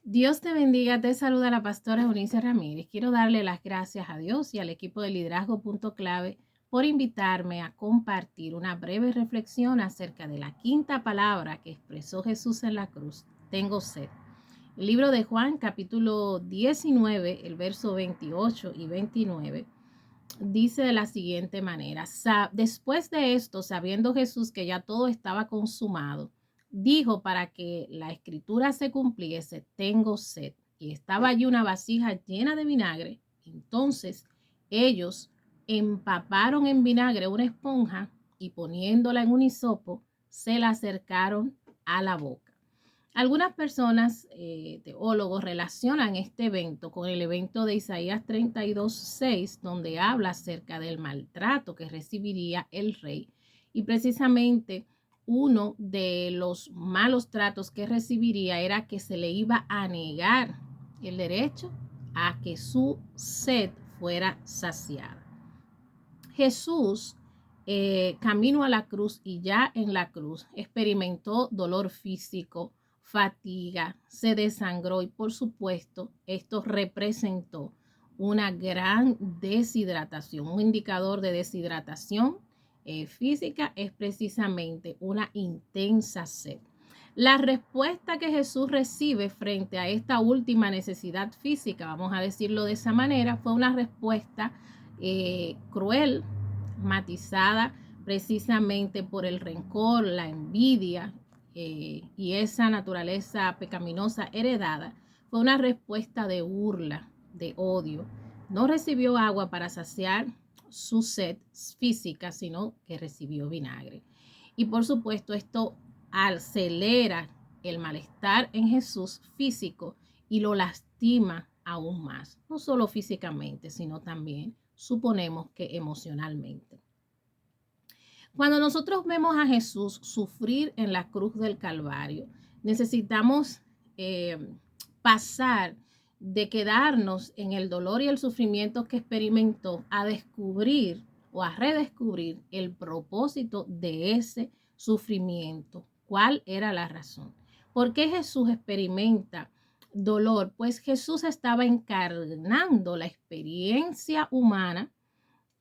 Dios te bendiga, te saluda la pastora Eunice Ramírez. Quiero darle las gracias a Dios y al equipo de Liderazgo Punto Clave por invitarme a compartir una breve reflexión acerca de la quinta palabra que expresó Jesús en la cruz: tengo sed. El libro de Juan, capítulo 19, el verso 28 y 29, dice de la siguiente manera: después de esto, sabiendo Jesús que ya todo estaba consumado, dijo, para que la escritura se cumpliese: tengo sed. Y estaba allí una vasija llena de vinagre. Entonces ellos empaparon en vinagre una esponja y, poniéndola en un hisopo, se la acercaron a la boca. Algunas personas, teólogos, relacionan este evento con el evento de Isaías 32:6, donde habla acerca del maltrato que recibiría el rey. Y precisamente uno de los malos tratos que recibiría era que se le iba a negar el derecho a que su sed fuera saciada. Jesús, camino a la cruz, y ya en la cruz experimentó dolor físico, fatiga, se desangró, y por supuesto esto representó una gran deshidratación. Un indicador de deshidratación física es precisamente una intensa sed. La respuesta que Jesús recibe frente a esta última necesidad física, vamos a decirlo de esa manera, fue una respuesta cruel, matizada precisamente por el rencor, la envidia y esa naturaleza pecaminosa heredada. Fue una respuesta de burla, de odio. No recibió agua para saciar su sed física, sino que recibió vinagre. Y por supuesto esto acelera el malestar en Jesús físico y lo lastima aún más, no solo físicamente, sino también, suponemos, que emocionalmente. Cuando nosotros vemos a Jesús sufrir en la cruz del Calvario, necesitamos pasar de quedarnos en el dolor y el sufrimiento que experimentó a descubrir o a redescubrir el propósito de ese sufrimiento. ¿Cuál era la razón? ¿Por qué Jesús experimenta dolor? Pues Jesús estaba encarnando la experiencia humana,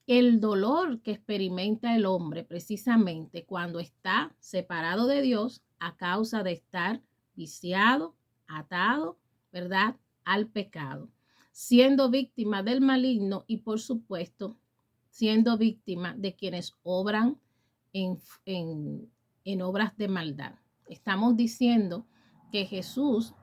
el dolor que experimenta el hombre precisamente cuando está separado de Dios a causa de estar viciado, atado, ¿verdad?, al pecado, siendo víctima del maligno y, por supuesto, siendo víctima de quienes obran en obras de maldad. Estamos diciendo que Jesús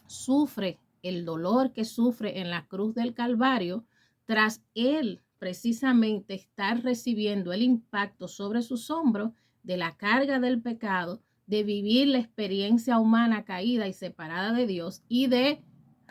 sufre el dolor que sufre en la cruz del Calvario tras él precisamente estar recibiendo el impacto sobre sus hombros de la carga del pecado, de vivir la experiencia humana caída y separada de Dios, y de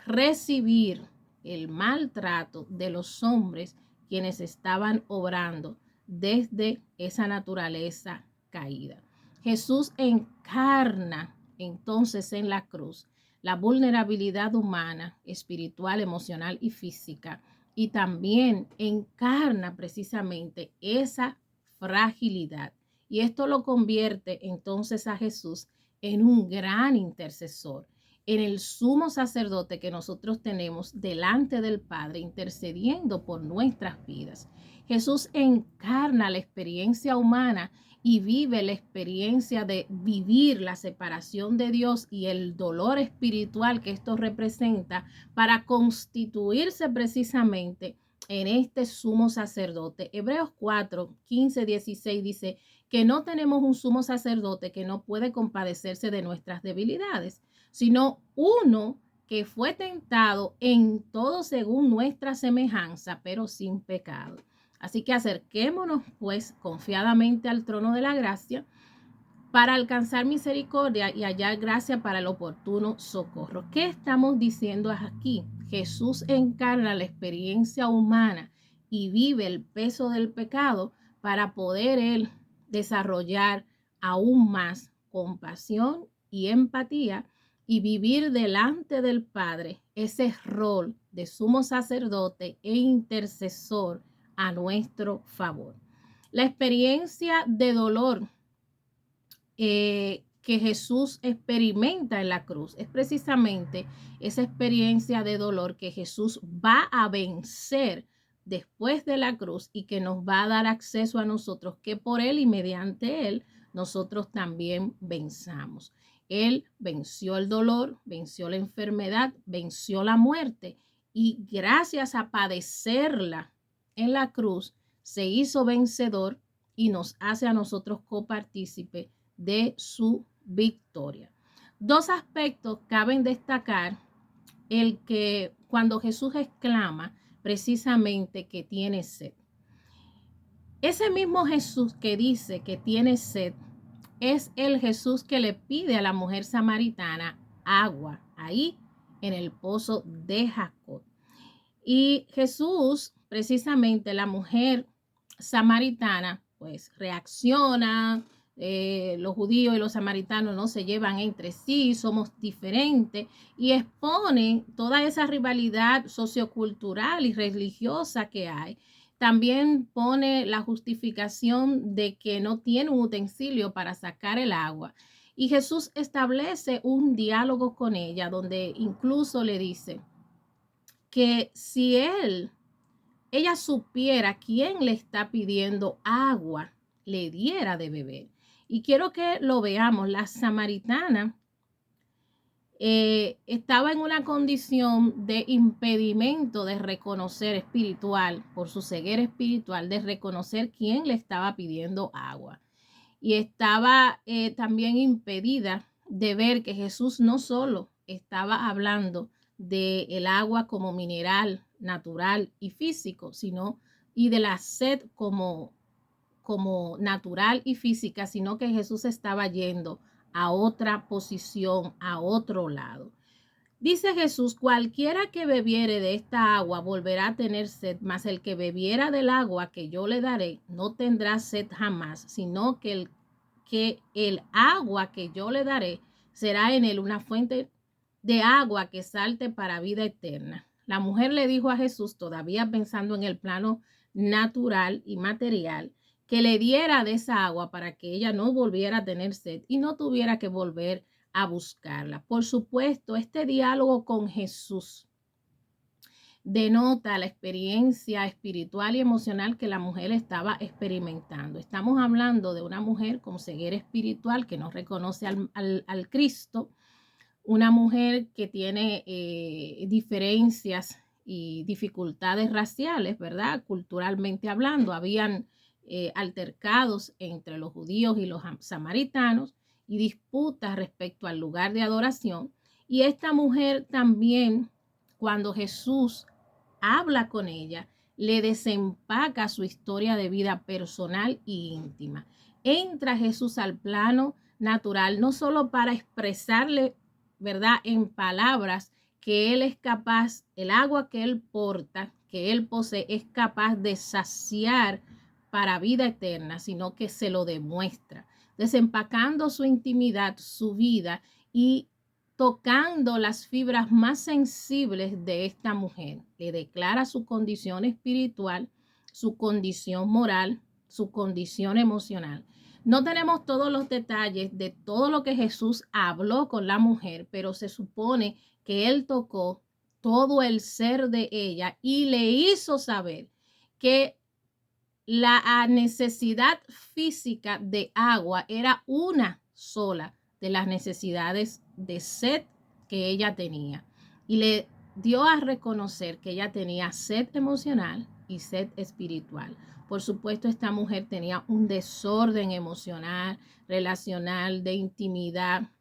recibir el maltrato de los hombres quienes estaban obrando desde esa naturaleza caída. Jesús encarna entonces en la cruz la vulnerabilidad humana, espiritual, emocional y física, y también encarna precisamente esa fragilidad. Y esto lo convierte entonces a Jesús en un gran intercesor, en el sumo sacerdote que nosotros tenemos delante del Padre, intercediendo por nuestras vidas. Jesús encarna la experiencia humana y vive la experiencia de vivir la separación de Dios y el dolor espiritual que esto representa, para constituirse precisamente en este sumo sacerdote. Hebreos 4, 15, 16 dice que no tenemos un sumo sacerdote que no puede compadecerse de nuestras debilidades, sino uno que fue tentado en todo según nuestra semejanza, pero sin pecado. Así que acerquémonos pues confiadamente al trono de la gracia para alcanzar misericordia y hallar gracia para el oportuno socorro. ¿Qué estamos diciendo aquí? Jesús encarna la experiencia humana y vive el peso del pecado para poder él desarrollar aún más compasión y empatía y vivir delante del Padre ese rol de sumo sacerdote e intercesor a nuestro favor. La experiencia de dolor que Jesús experimenta en la cruz. Es precisamente esa experiencia de dolor que Jesús va a vencer después de la cruz y que nos va a dar acceso a nosotros, que por Él y mediante Él nosotros también venzamos. Él venció el dolor, venció la enfermedad, venció la muerte y gracias a padecerla en la cruz se hizo vencedor y nos hace a nosotros copartícipe de su victoria. Dos aspectos caben destacar: el que cuando Jesús exclama precisamente que tiene sed. Ese mismo Jesús que dice que tiene sed es el Jesús que le pide a la mujer samaritana agua ahí en el pozo de Jacob. Y Jesús, precisamente la mujer samaritana, pues reacciona. Los judíos y los samaritanos no se llevan entre sí, somos diferentes, y expone toda esa rivalidad sociocultural y religiosa que hay. También pone la justificación de que no tiene un utensilio para sacar el agua. Y Jesús establece un diálogo con ella donde incluso le dice que si ella supiera quién le está pidiendo agua, le diera de beber. Y quiero que lo veamos. La samaritana estaba en una condición de impedimento de reconocer espiritual, por su ceguera espiritual, de reconocer quién le estaba pidiendo agua. Y estaba también impedida de ver que Jesús no solo estaba hablando del agua como mineral, natural y físico, sino y de la sed como natural y física, sino que Jesús estaba yendo a otra posición, a otro lado. Dice Jesús: cualquiera que bebiere de esta agua volverá a tener sed, mas el que bebiera del agua que yo le daré no tendrá sed jamás, sino que el agua que yo le daré será en él una fuente de agua que salte para vida eterna. La mujer le dijo a Jesús, todavía pensando en el plano natural y material, que le diera de esa agua para que ella no volviera a tener sed y no tuviera que volver a buscarla. Por supuesto, este diálogo con Jesús denota la experiencia espiritual y emocional que la mujer estaba experimentando. Estamos hablando de una mujer con ceguera espiritual que no reconoce al Cristo, una mujer que tiene diferencias y dificultades raciales, ¿verdad? Culturalmente hablando, habían altercados entre los judíos y los samaritanos y disputas respecto al lugar de adoración. Y esta mujer también, cuando Jesús habla con ella, le desempaca su historia de vida personal e íntima. Entra Jesús al plano natural, no solo para expresarle, ¿verdad?, en palabras que Él es capaz, el agua que Él porta, que Él posee, es capaz de saciar para vida eterna, sino que se lo demuestra, desempacando su intimidad, su vida y tocando las fibras más sensibles de esta mujer. Le declara su condición espiritual, su condición moral, su condición emocional. No tenemos todos los detalles de todo lo que Jesús habló con la mujer, pero se supone que Él tocó todo el ser de ella y le hizo saber que la necesidad física de agua era una sola de las necesidades de sed que ella tenía. Y le dio a reconocer que ella tenía sed emocional y sed espiritual. Por supuesto, esta mujer tenía un desorden emocional, relacional, de intimidad,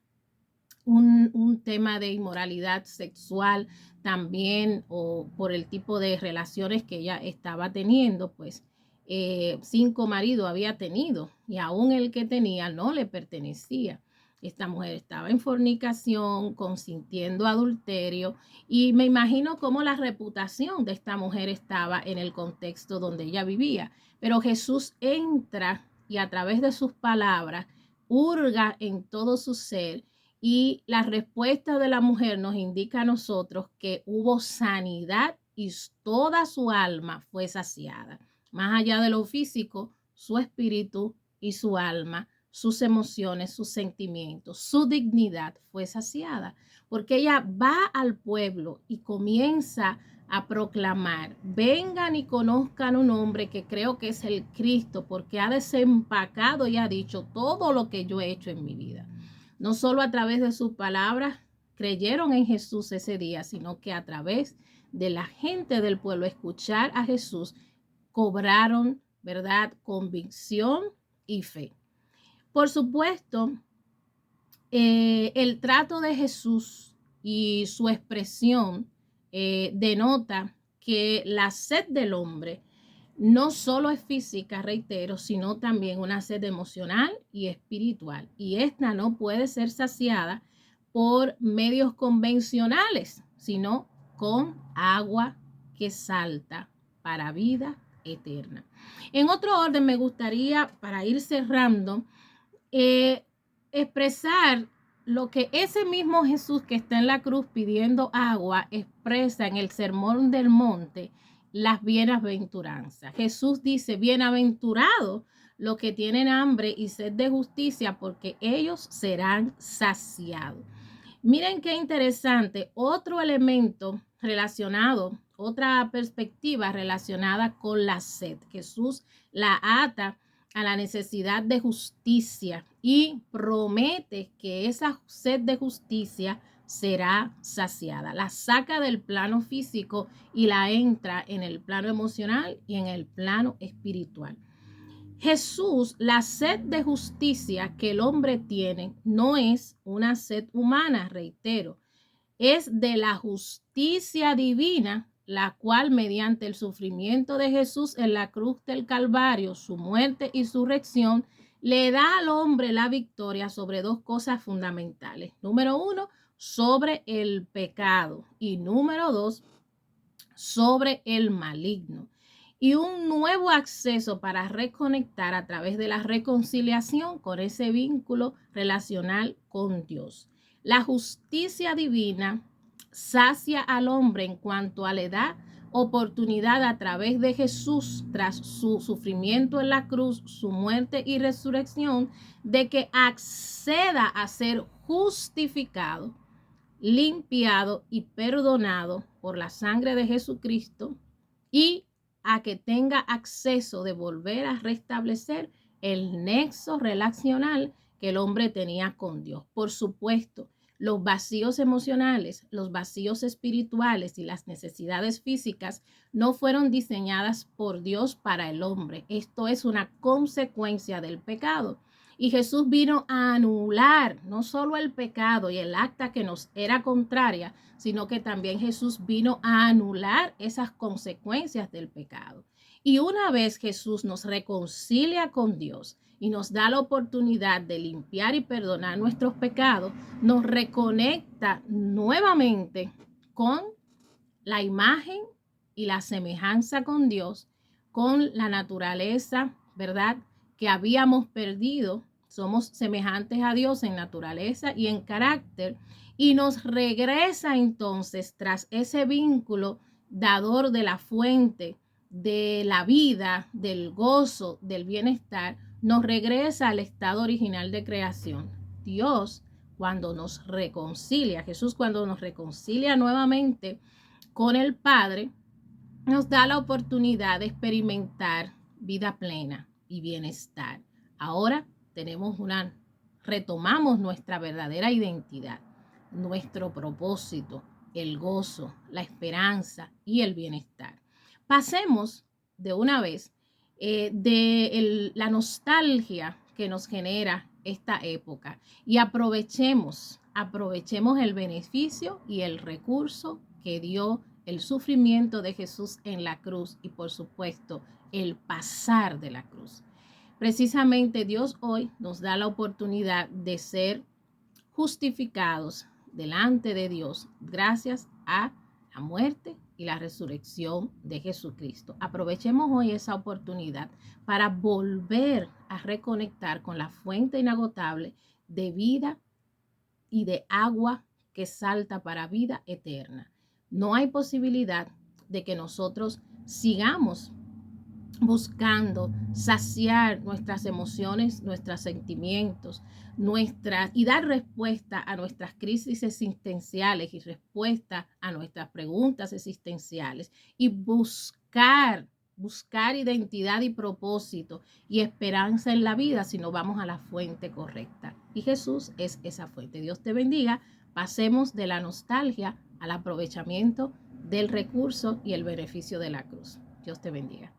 un tema de inmoralidad sexual también, o por el tipo de relaciones que ella estaba teniendo, pues 5 maridos había tenido y aún el que tenía no le pertenecía. Esta mujer estaba en fornicación, consintiendo adulterio, y me imagino cómo la reputación de esta mujer estaba en el contexto donde ella vivía. Pero Jesús entra y a través de sus palabras hurga en todo su ser, y la respuesta de la mujer nos indica a nosotros que hubo sanidad y toda su alma fue saciada. Más allá de lo físico, su espíritu y su alma sus emociones, sus sentimientos, su dignidad fue saciada, porque ella va al pueblo y comienza a proclamar: vengan y conozcan un hombre que creo que es el Cristo, porque ha desempacado y ha dicho todo lo que yo he hecho en mi vida. No solo a través de sus palabras creyeron en Jesús ese día, sino que a través de la gente del pueblo escuchar a Jesús, cobraron, ¿verdad?, convicción y fe. Por supuesto, el trato de Jesús y su expresión denota que la sed del hombre no solo es física, reitero, sino también una sed emocional y espiritual. Y esta no puede ser saciada por medios convencionales, sino con agua que salta para vida eterna. En otro orden, me gustaría, para ir cerrando, expresar lo que ese mismo Jesús que está en la cruz pidiendo agua expresa en el Sermón del Monte, las bienaventuranzas. Jesús dice: bienaventurados los que tienen hambre y sed de justicia, porque ellos serán saciados. Miren qué interesante, otro elemento relacionado, otra perspectiva relacionada con la sed. Jesús la ata a la necesidad de justicia y promete que esa sed de justicia será saciada. La saca del plano físico y la entra en el plano emocional y en el plano espiritual. Jesús, la sed de justicia que el hombre tiene no es una sed humana, reitero, es de la justicia divina, la cual mediante el sufrimiento de Jesús en la cruz del Calvario, su muerte y su resurrección, le da al hombre la victoria sobre dos cosas fundamentales. Número uno, sobre el pecado, y número dos, sobre el maligno, y un nuevo acceso para reconectar a través de la reconciliación con ese vínculo relacional con Dios. La justicia divina sacia al hombre en cuanto a la da oportunidad a través de Jesús, tras su sufrimiento en la cruz, su muerte y resurrección, de que acceda a ser justificado, limpiado y perdonado por la sangre de Jesucristo, y a que tenga acceso de volver a restablecer el nexo relacional que el hombre tenía con Dios. Por supuesto, los vacíos emocionales, los vacíos espirituales y las necesidades físicas no fueron diseñadas por Dios para el hombre. Esto es una consecuencia del pecado. Y Jesús vino a anular no solo el pecado y el acta que nos era contraria, sino que también Jesús vino a anular esas consecuencias del pecado. Y una vez Jesús nos reconcilia con Dios y nos da la oportunidad de limpiar y perdonar nuestros pecados, nos reconecta nuevamente con la imagen y la semejanza con Dios, con la naturaleza, ¿verdad?, que habíamos perdido. Somos semejantes a Dios en naturaleza y en carácter, y nos regresa entonces, tras ese vínculo dador de la fuente, de la vida, del gozo, del bienestar, nos regresa al estado original de creación. Dios, cuando nos reconcilia, Jesús cuando nos reconcilia nuevamente con el Padre, nos da la oportunidad de experimentar vida plena y bienestar. Ahora retomamos nuestra verdadera identidad, nuestro propósito, el gozo, la esperanza y el bienestar. Pasemos de una vez de la nostalgia que nos genera esta época y aprovechemos el beneficio y el recurso que dio el sufrimiento de Jesús en la cruz y, por supuesto, el pasar de la cruz. Precisamente Dios hoy nos da la oportunidad de ser justificados delante de Dios gracias a la muerte y la resurrección de Jesucristo. Aprovechemos hoy esa oportunidad para volver a reconectar con la fuente inagotable de vida y de agua que salta para vida eterna. No hay posibilidad de que nosotros sigamos buscando saciar nuestras emociones, nuestros sentimientos, y dar respuesta a nuestras crisis existenciales y respuesta a nuestras preguntas existenciales y buscar identidad y propósito y esperanza en la vida si no vamos a la fuente correcta. Y Jesús es esa fuente. Dios te bendiga. Pasemos de la nostalgia al aprovechamiento del recurso y el beneficio de la cruz. Dios te bendiga.